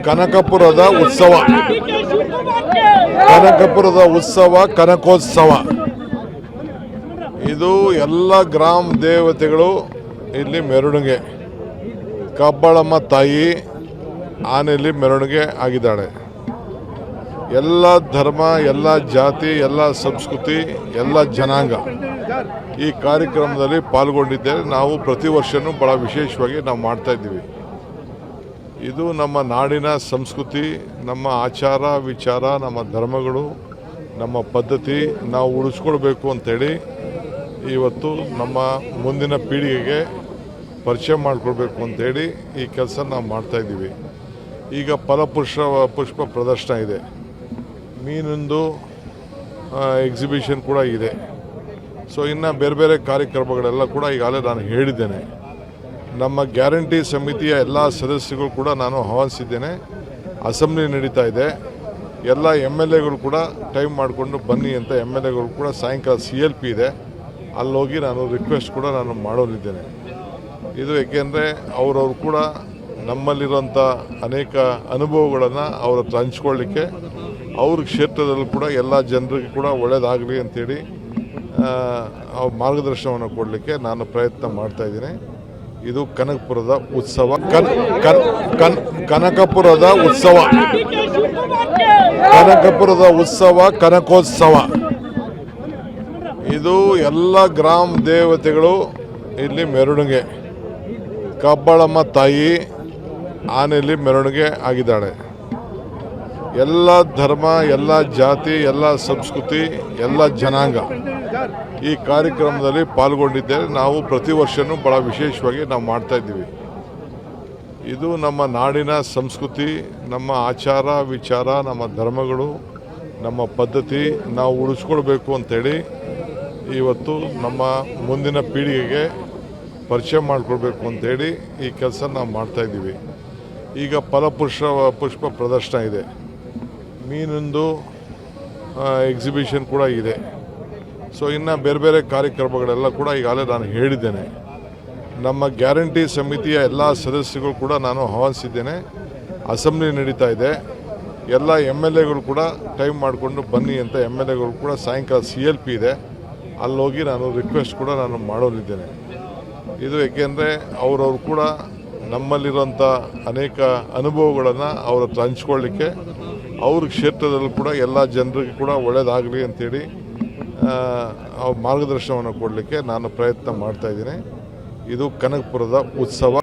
ಕನಕಪುರದ ಉತ್ಸವ ಕನಕೋತ್ಸವ ಇದು ಎಲ್ಲ ಗ್ರಾಮ ದೇವತೆಗಳು ಇಲ್ಲಿ ಮೆರವಣಿಗೆ. ಕಬ್ಬಾಳಮ್ಮ ತಾಯಿ ಆನೆಯಲ್ಲಿ ಮೆರವಣಿಗೆ ಆಗಿದ್ದಾಳೆ. ಎಲ್ಲ ಧರ್ಮ, ಎಲ್ಲ ಜಾತಿ, ಎಲ್ಲ ಸಂಸ್ಕೃತಿ, ಎಲ್ಲ ಜನಾಂಗ ಈ ಕಾರ್ಯಕ್ರಮದಲ್ಲಿ ಪಾಲ್ಗೊಂಡಿದ್ದೇವೆ. ನಾವು ಪ್ರತಿ ವರ್ಷವೂ ಭಾಳ ವಿಶೇಷವಾಗಿ ನಾವು ಮಾಡ್ತಾ ಇದ್ದೀವಿ. ಇದು ನಮ್ಮ ನಾಡಿನ ಸಂಸ್ಕೃತಿ, ನಮ್ಮ ಆಚಾರ ವಿಚಾರ, ನಮ್ಮ ಧರ್ಮಗಳು, ನಮ್ಮ ಪದ್ಧತಿ ನಾವು ಉಳಿಸ್ಕೊಳ್ಬೇಕು ಅಂತೇಳಿ ಇವತ್ತು ನಮ್ಮ ಮುಂದಿನ ಪೀಳಿಗೆಗೆ ಪರಿಚಯ ಮಾಡಿಕೊಡ್ಬೇಕು ಅಂತೇಳಿ ಈ ಕೆಲಸ ನಾವು ಮಾಡ್ತಾಯಿದ್ದೀವಿ. ಈಗ ಪುಷ್ಪ ಪ್ರದರ್ಶನ ಇದೆ, ಮೀನಿಂದು ಎಕ್ಸಿಬಿಷನ್ ಕೂಡ ಇದೆ. ಸೊ ಇನ್ನು ಬೇರೆ ಬೇರೆ ಕಾರ್ಯಕ್ರಮಗಳೆಲ್ಲ ಕೂಡ ಈಗಾಗಲೇ ನಾನು ಹೇಳಿದ್ದೇನೆ. ನಮ್ಮ ಗ್ಯಾರಂಟಿ ಸಮಿತಿಯ ಎಲ್ಲ ಸದಸ್ಯರು ಕೂಡ ನಾನು ಆಹ್ವಾನಿಸಿದ್ದೇನೆ. ಅಸೆಂಬ್ಲಿ ನಡೀತಾ ಇದೆ. ಎಲ್ಲ MLAಗಳು ಕೂಡ ಟೈಮ್ ಮಾಡಿಕೊಂಡು ಬನ್ನಿ ಅಂತ MLAಗಳು ಕೂಡ ಸಾಯಂಕಾಲ CLP ಇದೆ, ಅಲ್ಲೋಗಿ ನಾನು ರಿಕ್ವೆಸ್ಟ್ ಕೂಡ ನಾನು ಮಾಡೋರಿದ್ದೇನೆ. ಇದು ಏಕೆಂದರೆ ಅವರವ್ರು ಕೂಡ ನಮ್ಮಲ್ಲಿರುವಂಥ ಅನೇಕ ಅನುಭವಗಳನ್ನು ಅವ್ರ ಹತ್ರ ಹಂಚ್ಕೊಳ್ಳಿಕ್ಕೆ, ಅವ್ರ ಕ್ಷೇತ್ರದಲ್ಲೂ ಕೂಡ ಎಲ್ಲ ಜನರಿಗೆ ಕೂಡ ಒಳ್ಳೆಯದಾಗಲಿ ಅಂಥೇಳಿ ಮಾರ್ಗದರ್ಶನವನ್ನು ಕೊಡಲಿಕ್ಕೆ ನಾನು ಪ್ರಯತ್ನ ಮಾಡ್ತಾಯಿದ್ದೀನಿ. ಇದು ಕನಕಪುರದ ಉತ್ಸವ ಕನಕೋತ್ಸವ ಇದು ಎಲ್ಲ ಗ್ರಾಮ ದೇವತೆಗಳು ಇಲ್ಲಿ ಮೆರವಣಿಗೆ. ಕಬ್ಬಾಳಮ್ಮ ತಾಯಿ ಆನೆಯಲ್ಲಿ ಮೆರವಣಿಗೆ ಆಗಿದ್ದಾಳೆ. ಎಲ್ಲ ಧರ್ಮ, ಎಲ್ಲ ಜಾತಿ, ಎಲ್ಲ ಸಂಸ್ಕೃತಿ, ಎಲ್ಲ ಜನಾಂಗ ಈ ಕಾರ್ಯಕ್ರಮದಲ್ಲಿ ಪಾಲ್ಗೊಂಡಿದ್ದೇವೆ. ನಾವು ಪ್ರತಿ ವರ್ಷವೂ ಭಾಳ ವಿಶೇಷವಾಗಿ ನಾವು ಮಾಡ್ತಾ ಇದ್ದೀವಿ. ಇದು ನಮ್ಮ ನಾಡಿನ ಸಂಸ್ಕೃತಿ, ನಮ್ಮ ಆಚಾರ ವಿಚಾರ, ನಮ್ಮ ಧರ್ಮಗಳು, ನಮ್ಮ ಪದ್ಧತಿ ನಾವು ಉಳಿಸ್ಕೊಳ್ಬೇಕು ಅಂತೇಳಿ ಇವತ್ತು ನಮ್ಮ ಮುಂದಿನ ಪೀಳಿಗೆಗೆ ಪರಿಚಯ ಮಾಡಿಕೊಡ್ಬೇಕು ಅಂತೇಳಿ ಈ ಕೆಲಸ ನಾವು ಮಾಡ್ತಾಯಿದ್ದೀವಿ. ಈಗ ಪುಷ್ಪ ಪ್ರದರ್ಶನ ಇದೆ, ಮೀನಿಂದು ಎಕ್ಸಿಬಿಷನ್ ಕೂಡ ಇದೆ. ಸೊ ಇನ್ನು ಬೇರೆ ಬೇರೆ ಕಾರ್ಯಕ್ರಮಗಳೆಲ್ಲ ಕೂಡ ಈಗಾಗಲೇ ನಾನು ಹೇಳಿದ್ದೇನೆ. ನಮ್ಮ ಗ್ಯಾರಂಟಿ ಸಮಿತಿಯ ಎಲ್ಲ ಸದಸ್ಯರು ಕೂಡ ನಾನು ಆಹ್ವಾನಿಸಿದ್ದೇನೆ. ಅಸೆಂಬ್ಲಿ ನಡೀತಾ ಇದೆ. ಎಲ್ಲ MLAಗಳು ಕೂಡ ಟೈಮ್ ಮಾಡಿಕೊಂಡು ಬನ್ನಿ ಅಂತ MLAಗಳು ಕೂಡ ಸಾಯಂಕಾಲ CLP ಇದೆ, ಅಲ್ಲೋಗಿ ನಾನು ರಿಕ್ವೆಸ್ಟ್ ಕೂಡ ನಾನು ಮಾಡೋರಿದ್ದೇನೆ. ಇದು ಏಕೆಂದರೆ ಅವರವ್ರು ಕೂಡ ನಮ್ಮಲ್ಲಿರುವಂಥ ಅನೇಕ ಅನುಭವಗಳನ್ನು ಅವ್ರ ಹತ್ರ ಹಂಚ್ಕೊಳ್ಳಿಕ್ಕೆ, ಅವ್ರ ಕ್ಷೇತ್ರದಲ್ಲೂ ಕೂಡ ಎಲ್ಲ ಜನರಿಗೆ ಕೂಡ ಒಳ್ಳೆಯದಾಗಲಿ ಅಂಥೇಳಿ ಮಾರ್ಗದರ್ಶನವನ್ನು ಕೊಡಲಿಕ್ಕೆ ನಾನು ಪ್ರಯತ್ನ ಮಾಡ್ತಾಯಿದ್ದೀನಿ. ಇದು ಕನಕಪುರದ ಉತ್ಸವ